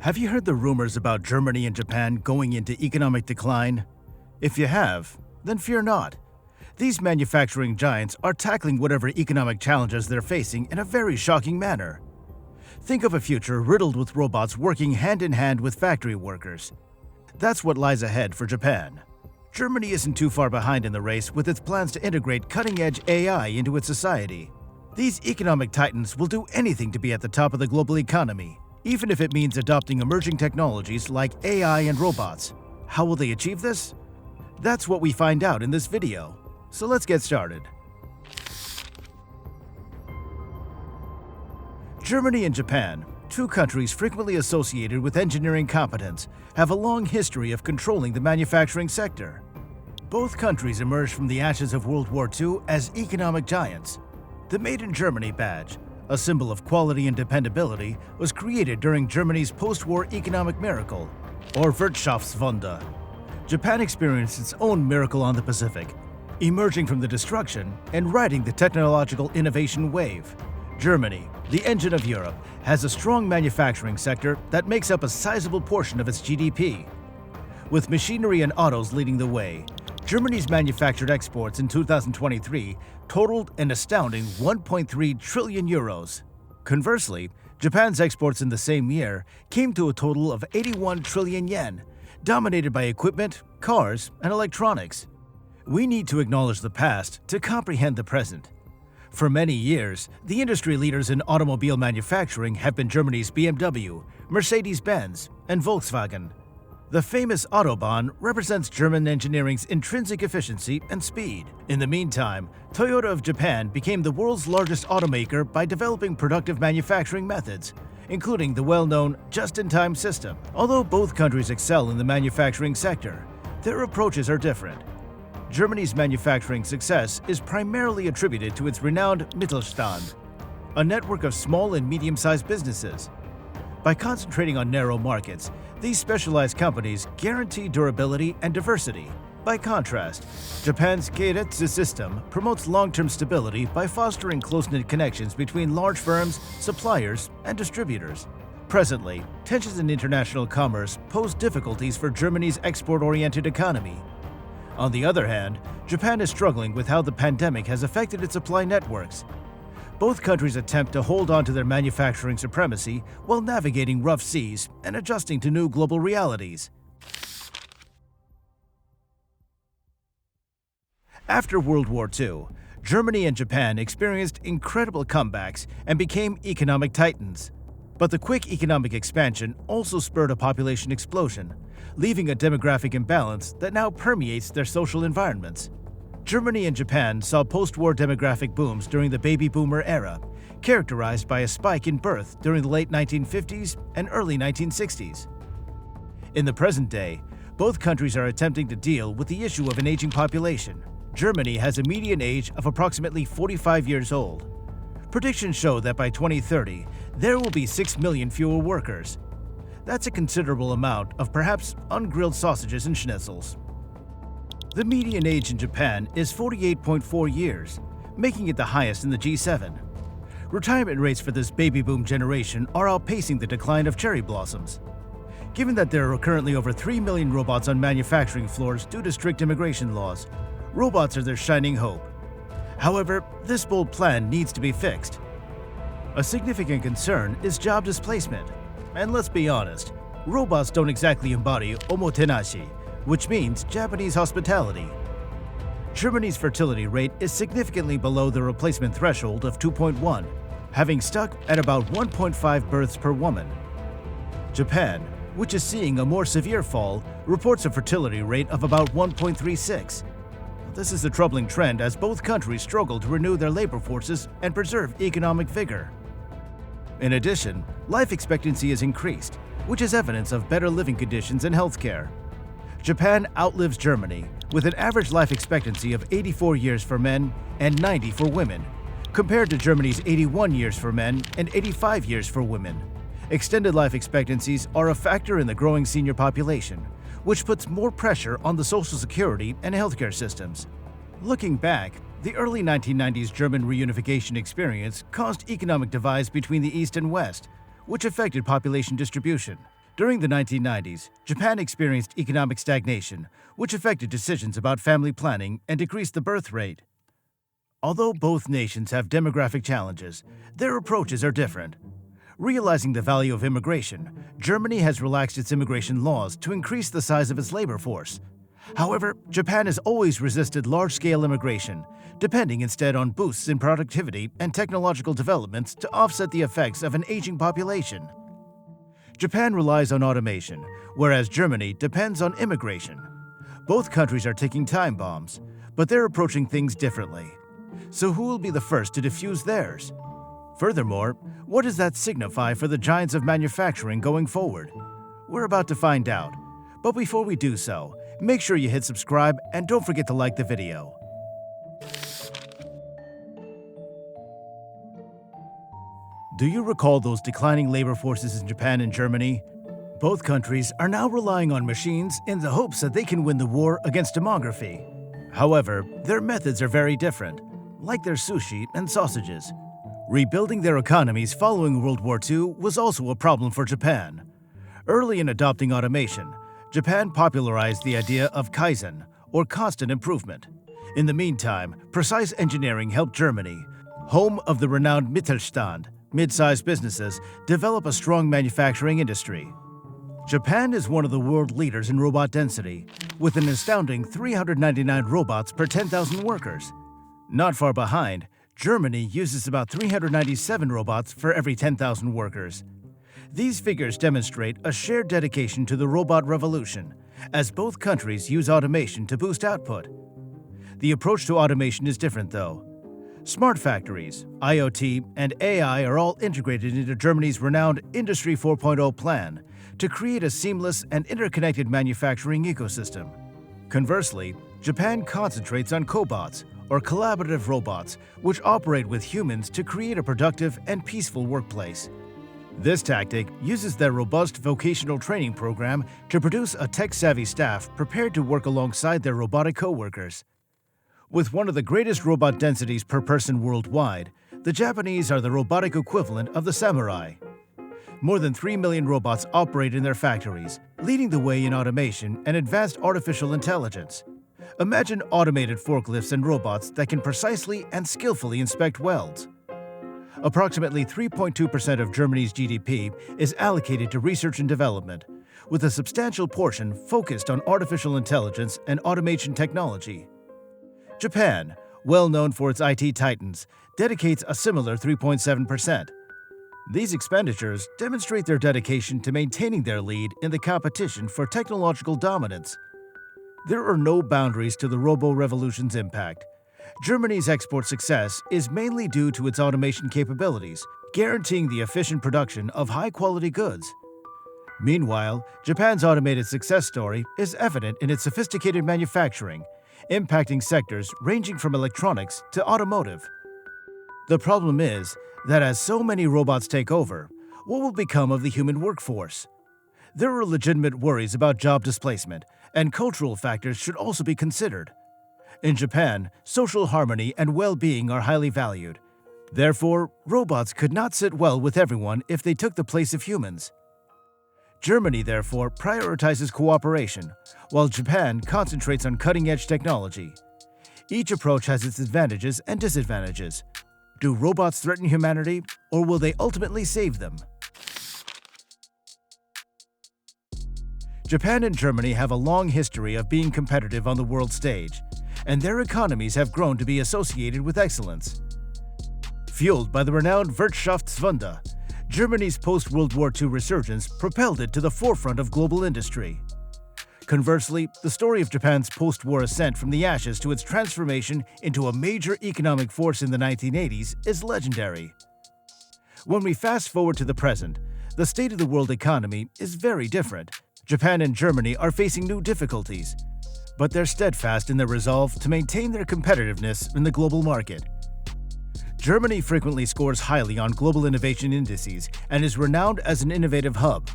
Have you heard the rumors about Germany and Japan going into economic decline? If you have, then fear not. These manufacturing giants are tackling whatever economic challenges they're facing in a very shocking manner. Think of a future riddled with robots working hand in hand with factory workers. That's what lies ahead for Japan. Germany isn't too far behind in the race with its plans to integrate cutting-edge AI into its society. These economic titans will do anything to be at the top of the global economy, even if it means adopting emerging technologies like AI and robots. How will they achieve this? That's what we find out in this video. So let's get started. Germany and Japan, two countries frequently associated with engineering competence, have a long history of controlling the manufacturing sector. Both countries emerged from the ashes of World War II as economic giants. The Made in Germany badge, a symbol of quality and dependability, was created during Germany's post-war economic miracle, or Wirtschaftswunder. Japan experienced its own miracle on the Pacific, emerging from the destruction and riding the technological innovation wave. Germany, the engine of Europe, has a strong manufacturing sector that makes up a sizable portion of its GDP. With machinery and autos leading the way, Germany's manufactured exports in 2023 totaled an astounding 1.3 trillion euros. Conversely, Japan's exports in the same year came to a total of 81 trillion yen, dominated by equipment, cars, and electronics. We need to acknowledge the past to comprehend the present. For many years, the industry leaders in automobile manufacturing have been Germany's BMW, Mercedes-Benz, and Volkswagen. The famous Autobahn represents German engineering's intrinsic efficiency and speed. In the meantime, Toyota of Japan became the world's largest automaker by developing productive manufacturing methods, including the well-known just-in-time system. Although both countries excel in the manufacturing sector, their approaches are different. Germany's manufacturing success is primarily attributed to its renowned Mittelstand, a network of small and medium-sized businesses. By concentrating on narrow markets, these specialized companies guarantee durability and diversity. By contrast, Japan's Keiretsu system promotes long-term stability by fostering close-knit connections between large firms, suppliers, and distributors. Presently, tensions in international commerce pose difficulties for Germany's export-oriented economy. On the other hand, Japan is struggling with how the pandemic has affected its supply networks. Both countries attempt to hold on to their manufacturing supremacy while navigating rough seas and adjusting to new global realities. After World War II, Germany and Japan experienced incredible comebacks and became economic titans. But the quick economic expansion also spurred a population explosion, leaving a demographic imbalance that now permeates their social environments. Germany and Japan saw post-war demographic booms during the baby boomer era, characterized by a spike in birth during the late 1950s and early 1960s. In the present day, both countries are attempting to deal with the issue of an aging population. Germany has a median age of approximately 45 years old. Predictions show that by 2030, there will be 6 million fewer workers. That's a considerable amount of perhaps ungrilled sausages and schnitzels. The median age in Japan is 48.4 years, making it the highest in the G7. Retirement rates for this baby boom generation are outpacing the decline of cherry blossoms. Given that there are currently over 3 million robots on manufacturing floors due to strict immigration laws, robots are their shining hope. However, this bold plan needs to be fixed. A significant concern is job displacement. And let's be honest, robots don't exactly embody omotenashi, which means Japanese hospitality. Germany's fertility rate is significantly below the replacement threshold of 2.1, having stuck at about 1.5 births per woman. Japan, which is seeing a more severe fall, reports a fertility rate of about 1.36. This is a troubling trend as both countries struggle to renew their labor forces and preserve economic vigor. In addition, life expectancy has increased, which is evidence of better living conditions and healthcare. Japan outlives Germany, with an average life expectancy of 84 years for men and 90 for women, compared to Germany's 81 years for men and 85 years for women. Extended life expectancies are a factor in the growing senior population, which puts more pressure on the social security and healthcare systems. Looking back, the early 1990s German reunification experience caused economic divides between the East and West, which affected population distribution. During the 1990s, Japan experienced economic stagnation, which affected decisions about family planning and decreased the birth rate. Although both nations have demographic challenges, their approaches are different. Realizing the value of immigration, Germany has relaxed its immigration laws to increase the size of its labor force. However, Japan has always resisted large-scale immigration, depending instead on boosts in productivity and technological developments to offset the effects of an aging population. Japan relies on automation, whereas Germany depends on immigration. Both countries are ticking time bombs, but they're approaching things differently. So who will be the first to defuse theirs? Furthermore, what does that signify for the giants of manufacturing going forward? We're about to find out. But before we do so, make sure you hit subscribe and don't forget to like the video. Do you recall those declining labor forces in Japan and Germany? Both countries are now relying on machines in the hopes that they can win the war against demography. However, their methods are very different, like their sushi and sausages. Rebuilding their economies following World War II was also a problem for Japan. Early in adopting automation, Japan popularized the idea of Kaizen, or constant improvement. In the meantime, precise engineering helped Germany, home of the renowned Mittelstand, mid-sized businesses, develop a strong manufacturing industry. Japan is one of the world leaders in robot density, with an astounding 399 robots per 10,000 workers. Not far behind, Germany uses about 397 robots for every 10,000 workers. These figures demonstrate a shared dedication to the robot revolution, as both countries use automation to boost output. The approach to automation is different, though. Smart factories, IoT, and AI are all integrated into Germany's renowned Industry 4.0 plan to create a seamless and interconnected manufacturing ecosystem. Conversely, Japan concentrates on cobots, or collaborative robots, which operate with humans to create a productive and peaceful workplace. This tactic uses their robust vocational training program to produce a tech-savvy staff prepared to work alongside their robotic coworkers. With one of the greatest robot densities per person worldwide, the Japanese are the robotic equivalent of the samurai. More than 3 million robots operate in their factories, leading the way in automation and advanced artificial intelligence. Imagine automated forklifts and robots that can precisely and skillfully inspect welds. Approximately 3.2% of Germany's GDP is allocated to research and development, with a substantial portion focused on artificial intelligence and automation technology. Japan, well known for its IT titans, dedicates a similar 3.7%. These expenditures demonstrate their dedication to maintaining their lead in the competition for technological dominance. There are no boundaries to the robo-revolution's impact. Germany's export success is mainly due to its automation capabilities, guaranteeing the efficient production of high-quality goods. Meanwhile, Japan's automated success story is evident in its sophisticated manufacturing, impacting sectors ranging from electronics to automotive. The problem is that as so many robots take over, what will become of the human workforce? There are legitimate worries about job displacement, and cultural factors should also be considered. In Japan, social harmony and well-being are highly valued. Therefore, robots could not sit well with everyone if they took the place of humans. Germany, therefore, prioritizes cooperation, while Japan concentrates on cutting-edge technology. Each approach has its advantages and disadvantages. Do robots threaten humanity, or will they ultimately save them? Japan and Germany have a long history of being competitive on the world stage, and their economies have grown to be associated with excellence. Fueled by the renowned Wirtschaftswunder, Germany's post-World War II resurgence propelled it to the forefront of global industry. Conversely, the story of Japan's post-war ascent from the ashes to its transformation into a major economic force in the 1980s is legendary. When we fast forward to the present, the state of the world economy is very different. Japan and Germany are facing new difficulties, but they're steadfast in their resolve to maintain their competitiveness in the global market. Germany frequently scores highly on global innovation indices and is renowned as an innovative hub.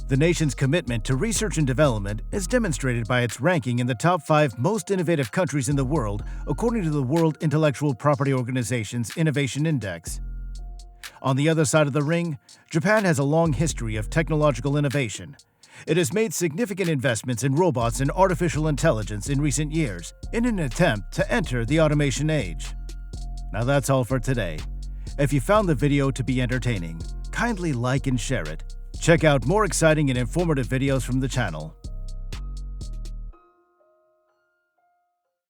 The nation's commitment to research and development is demonstrated by its ranking in the top 5 most innovative countries in the world, according to the World Intellectual Property Organization's Innovation Index. On the other side of the ring, Japan has a long history of technological innovation. It has made significant investments in robots and artificial intelligence in recent years in an attempt to enter the automation age. Now that's all for today. If you found the video to be entertaining, kindly like and share it. Check out more exciting and informative videos from the channel.